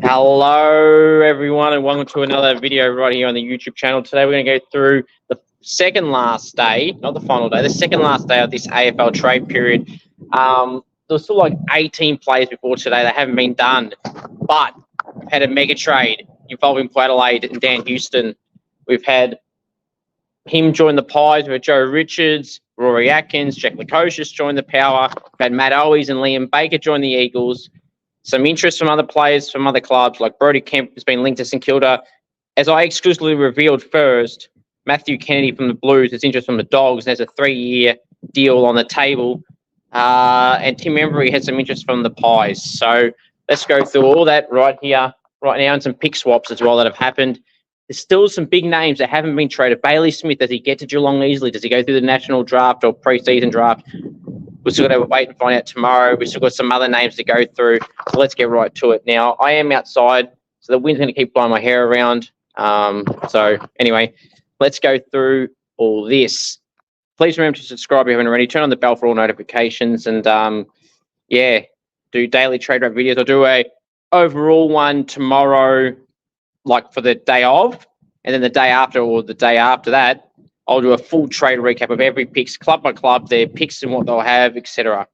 Hello, everyone, and welcome to another video right here on the YouTube channel. Today, we're going to go through the second last day, not the final day, the second last day of this AFL trade period. There's still like 18 players before today that haven't been done, but we've had a mega trade involving Adelaide and Dan Houston. We've had him join the Pies. We've had Joe Richards, Rory Atkins, Jack Lukosius join the Power. We've had Matt Owies and Liam Baker join the Eagles. Some interest from other players from other clubs, like Brodie Kemp has been linked to St Kilda. As I exclusively revealed first, Matthew Kennedy from the Blues has interest from the Dogs. There's a 3-year deal on the table. And Tim Embry has some interest from the Pies. So let's go through all that right here, right now, and some pick swaps as well that have happened. There's still some big names that haven't been traded. Bailey Smith, does he get to Geelong easily? Does he go through the national draft or pre-season draft? We've still got to wait and find out tomorrow. We've still got some other names to go through. So let's get right to it. Now, I am outside, so the wind's going to keep blowing my hair around. So anyway, let's go through all this. Please remember to subscribe if you haven't already. Turn on the bell for all notifications. And, do daily trade rate videos. I'll do a overall one tomorrow, like for the day of. And then the day after or the day after that, I'll do a full trade recap of every picks, club by club, their picks and what they'll have, etc.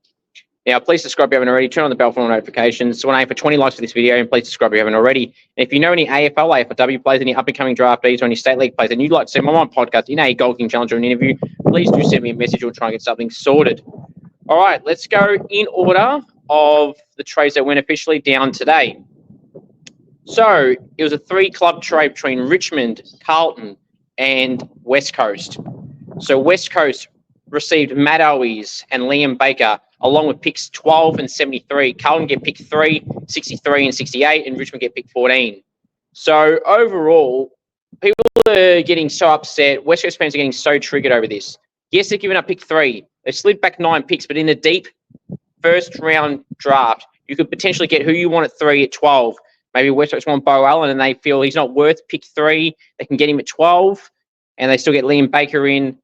Now, please subscribe if you haven't already. Turn on the bell for all notifications. So, I aim for 20 likes for this video, and please subscribe if you haven't already. And if you know any AFL, AFLW players, any up-and-coming draftees, or any state league players, and you'd like to see them on my podcast in a Gold King Challenge or an interview, please do send me a message or try and get something sorted. All right, let's go in order of the trades that went officially down today. So, it was a 3-club trade between Richmond, Carlton, and West Coast. So West Coast received Matt Owies and Liam Baker, along with picks 12 and 73. Carlton get pick 3, 63 and 68, and Richmond get pick 14. So overall, people are getting so upset. West Coast fans are getting so triggered over this. Yes, they're giving up pick 3. They slid back 9 picks, but in the deep first round draft, you could potentially get who you want at 3 at 12. Maybe West Coast want Bo Allen and they feel he's not worth pick 3. They can get him at 12 and they still get Liam Baker in,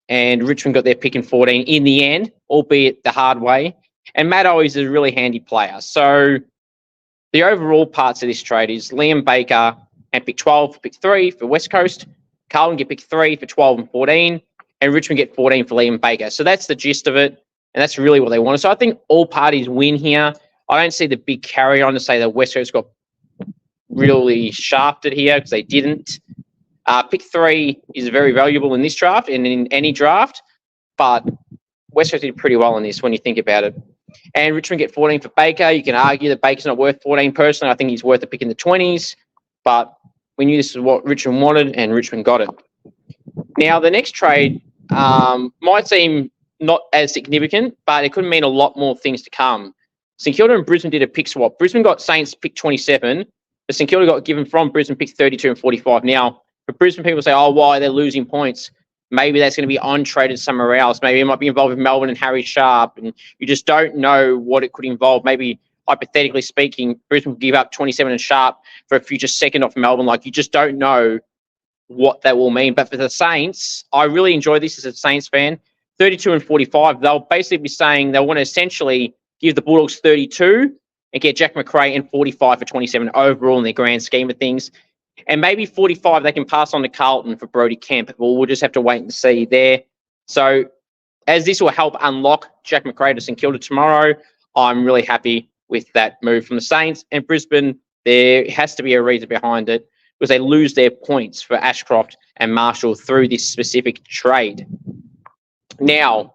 and Richmond got their pick in 14 in the end, albeit the hard way. And Matt Owies is a really handy player. So the overall parts of this trade is Liam Baker and pick 12 for pick 3 for West Coast. Carlton get pick 3 for 12 and 14, and Richmond get 14 for Liam Baker. So that's the gist of it, and that's really what they wanted. So I think all parties win here. I don't see the big carry on to say that West Coast got really shafted here, because they didn't. Pick 3 is very valuable in this draft and in any draft, but West Coast did pretty well in this when you think about it. And Richmond get 14 for Baker. You can argue that Baker's not worth 14 personally. I think he's worth a pick in the 20s, but we knew this is what Richmond wanted, and Richmond got it. Now, the next trade might seem not as significant, but it could mean a lot more things to come. St Kilda and Brisbane did a pick swap. Brisbane got Saints pick 27, but St Kilda got given from Brisbane picks 32 and 45. Now, for Brisbane, people say, oh, why? They're losing points. Maybe that's going to be on-traded somewhere else. Maybe it might be involved with Melbourne and Harry Sharp, and you just don't know what it could involve. Maybe, hypothetically speaking, Brisbane will give up 27 and Sharp for a future second off Melbourne. Like, you just don't know what that will mean. But for the Saints, I really enjoy this as a Saints fan. 32 and 45, they'll basically be saying they want to essentially give the Bulldogs 32 and get Jack McRae and 45 for 27 overall in their grand scheme of things. And maybe 45 they can pass on to Carlton for Brodie Kemp. Well, we'll just have to wait and see there. So as this will help unlock Jack McRae to St Kilda tomorrow, I'm really happy with that move from the Saints. And Brisbane, there has to be a reason behind it, because they lose their points for Ashcroft and Marshall through this specific trade. Now,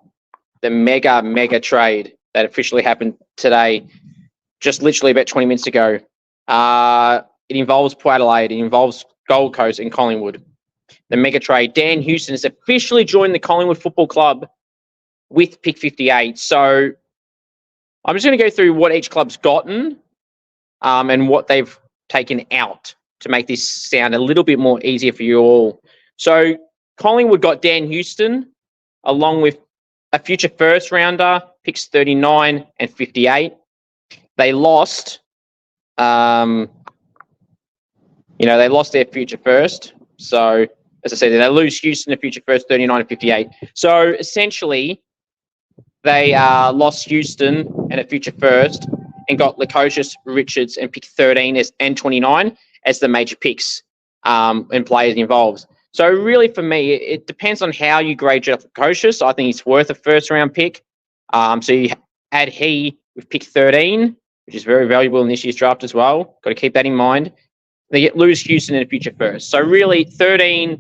the mega trade that officially happened today, just literally about 20 minutes ago. It involves Port Adelaide, it involves Gold Coast and Collingwood. The mega trade. Dan Houston has officially joined the Collingwood Football Club with pick 58. So I'm just going to go through what each club's gotten and what they've taken out to make this sound a little bit more easier for you all. So Collingwood got Dan Houston along with a future first rounder, picks 39 and 58. They lost, they lost their future first. So, as I said, they lose Houston, the future first, 39 and 58. So, essentially, they lost Houston and a future first and got Lukosius, Richards, and pick 13 and 29 as the major picks and players involved. So really, for me, it depends on how you grade Jeff Lukosius. I think he's worth a first-round pick. So you add he with pick 13, which is very valuable in this year's draft as well. Got to keep that in mind. They lose Houston in the future first. So really, 13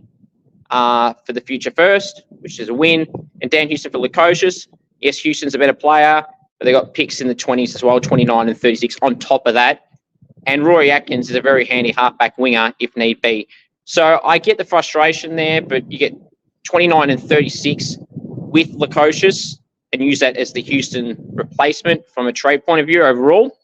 for the future first, which is a win, and Dan Houston for Lukosius. Yes, Houston's a better player, but they got picks in the 20s as well, 29 and 36 on top of that. And Rory Atkins is a very handy halfback winger if need be. So I get the frustration there, but you get 29 and 36 with Lukosius and use that as the Houston replacement from a trade point of view overall.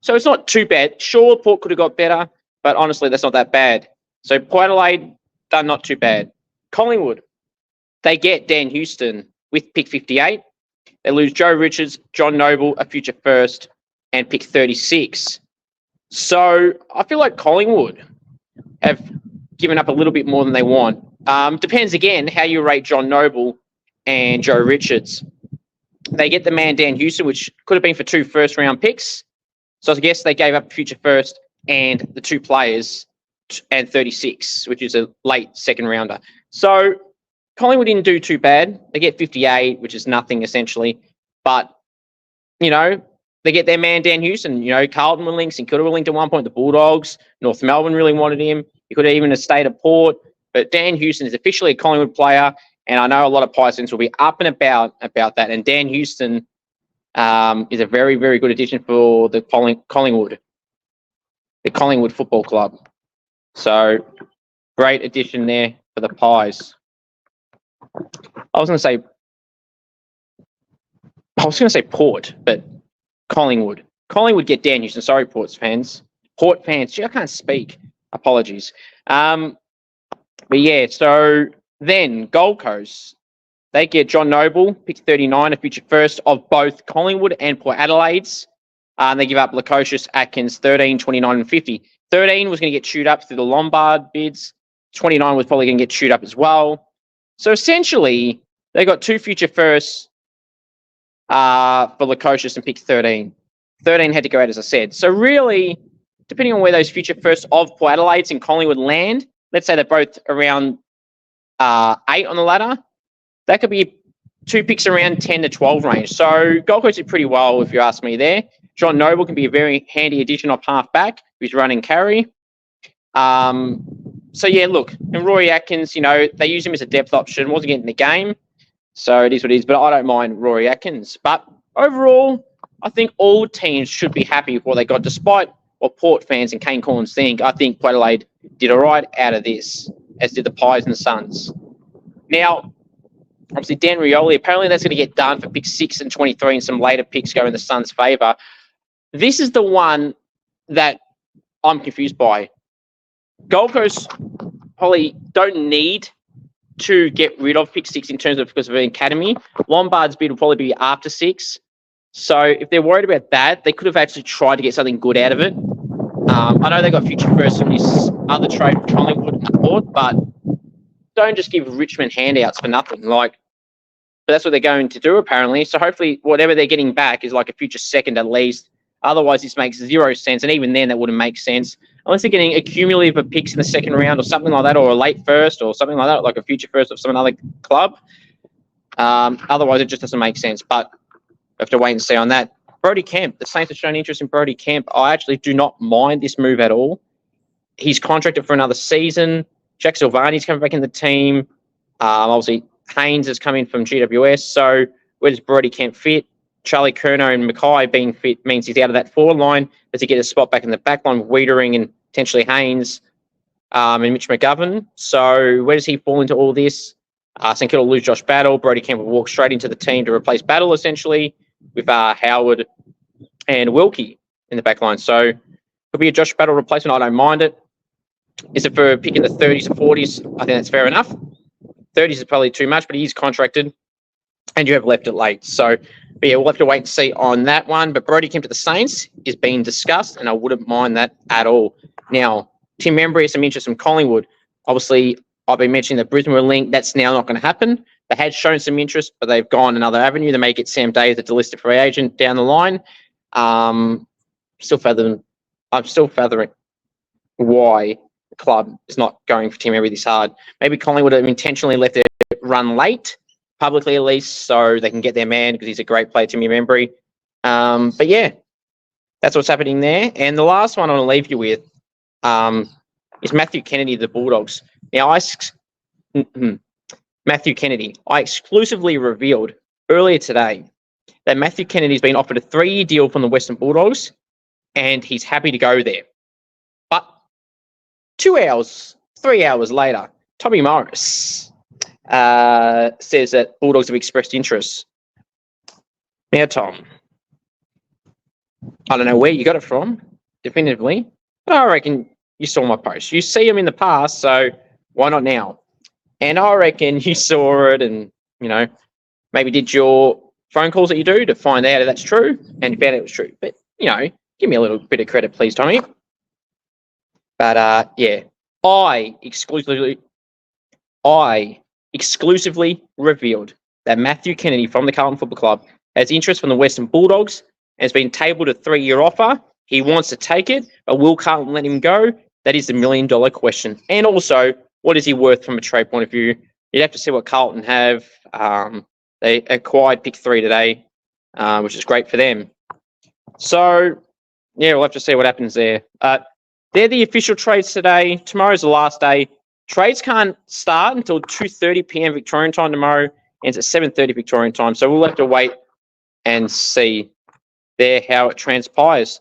So it's not too bad. Sure, Port could have got better, but honestly, that's not that bad. So Port Adelaide, done not too bad. Collingwood, they get Dan Houston with pick 58. They lose Joe Richards, John Noble, a future first, and pick 36. So I feel like Collingwood have given up a little bit more than they want. Depends, again, how you rate John Noble and Joe Richards. They get the man Dan Houston, which could have been for 2 first-round picks. So I guess they gave up future first and the 2 players and 36, which is a late second-rounder. So Collingwood didn't do too bad. They get 58, which is nothing, essentially. But, you know, they get their man Dan Houston. You know, Carlton were linked. He could have linked at one point. The Bulldogs, North Melbourne really wanted him. He could have even stayed at Port. But Dan Houston is officially a Collingwood player, and I know a lot of Pisons will be up and about that. And Dan Houston is a very, very good addition for the Collingwood Football Club. So great addition there for the Pies. I was going to say Port, but Collingwood. Collingwood get Dan Houston. Sorry, Port fans. Gee, I can't speak. Apologies. But yeah, so then Gold Coast, they get John Noble, pick 39, a future first of both Collingwood and Port Adelaide's. They give up Lukosius, Atkins, 13, 29, and 50. 13 was going to get chewed up through the Lombard bids. 29 was probably going to get chewed up as well. So essentially, they got 2 future firsts for Lukosius and pick 13. 13 had to go out, as I said. So really, depending on where those future firsts of Port Adelaide's and Collingwood land, let's say they're both around 8 on the ladder, that could be 2 picks around 10 to 12 range. So Gold Coast did pretty well, if you ask me there. John Noble can be a very handy addition off half-back who's run and carry. So, yeah, look, and Rory Atkins, you know, they use him as a depth option. Wasn't getting the game, so it is what it is. But I don't mind Rory Atkins. But overall, I think all teams should be happy with what they got, despite what Port fans and Kane Corns think. I think Port Adelaide did all right out of this, as did the Pies and the Suns. Now, obviously, Dan Rioli, apparently that's going to get done for pick 6 and 23, and some later picks go in the Suns' favour. This is the one that I'm confused by. Gold Coast probably don't need to get rid of pick 6 in terms of because of an academy. Lombard's bid will probably be after 6. So if they're worried about that, they could have actually tried to get something good out of it. I know they got future first in this other trade for Collingwood and Port, but don't just give Richmond handouts for nothing. But that's what they're going to do apparently. So hopefully whatever they're getting back is like a future second at least. Otherwise, this makes 0 sense, and even then, that wouldn't make sense unless they're getting a cumulative of picks in the second round or something like that, or a late first or something like that, like a future first of some other club. Otherwise, it just doesn't make sense. But we have to wait and see on that. Brodie Kemp, the Saints have shown interest in Brodie Kemp. I actually do not mind this move at all. He's contracted for another season. Jack Silvani's coming back in the team. Obviously, Haynes has come in from GWS. So where does Brodie Kemp fit? Charlie Curnow and Mackay being fit means he's out of that forward line. Does he get a spot back in the back line with Wiedering and potentially Haynes and Mitch McGovern? So where does he fall into all this? St Kilda will lose Josh Battle. Brodie Kemp will walk straight into the team to replace Battle, essentially, with Howard and Wilkie in the back line. So could be a Josh Battle replacement. I don't mind it. Is it for picking the 30s or 40s? I think that's fair enough. 30s is probably too much, but he is contracted. And you have left it late. So, but yeah, we'll have to wait and see on that one. But Brodie Kemp to the Saints is being discussed, and I wouldn't mind that at all. Now, Tim Membry has some interest in Collingwood. Obviously, I've been mentioning that Brisbane were linked. That's now not going to happen. They had shown some interest, but they've gone another avenue. They may get Sam Davis, a delisted free agent, down the line. I'm still fathoming why the club is not going for Tim Every this hard. Maybe Collingwood have intentionally left their run late, publicly at least, so they can get their man because he's a great player, Timmy Membry. But yeah, that's what's happening there. And the last one I want to leave you with is Matthew Kennedy, the Bulldogs. Now, Matthew Kennedy, I exclusively revealed earlier today that Matthew Kennedy's been offered a 3-year deal from the Western Bulldogs, and he's happy to go there. But 3 hours later, Tommy Morris says that Bulldogs have expressed interest. Now, Tom, I don't know where you got it from, definitively, but I reckon you saw my post. You see him in the past, so why not now? And I reckon you saw it and, maybe did your phone calls that you do to find out if that's true, and you found out it was true. But, give me a little bit of credit, please, Tommy. But, yeah, I exclusively revealed that Matthew Kennedy from the Carlton Football Club has interest from the Western Bulldogs and has been tabled a 3-year offer. He wants to take it, but will Carlton let him go? That is the million-dollar question. And also, what is he worth from a trade point of view? You'd have to see what Carlton have. They acquired pick 3 today, which is great for them. So, yeah, we'll have to see what happens there. They're the official trades today. Tomorrow's the last day. Trades can't start until 2:30 p.m. Victorian time tomorrow, and it's at 7:30 Victorian time. So we'll have to wait and see there how it transpires.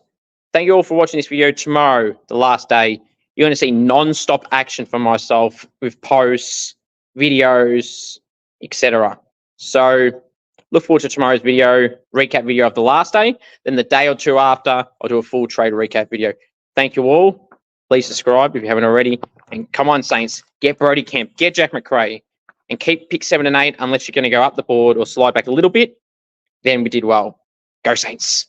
Thank you all for watching this video. Tomorrow, the last day, you're going to see non-stop action from myself with posts, videos, etc. So look forward to tomorrow's recap video of the last day. Then the day or two after, I'll do a full trade recap video. Thank you all. Please subscribe if you haven't already. And come on, Saints, get Brodie Kemp, get Jack McRae, and keep pick 7 and 8 unless you're going to go up the board or slide back a little bit. Then we did well. Go Saints.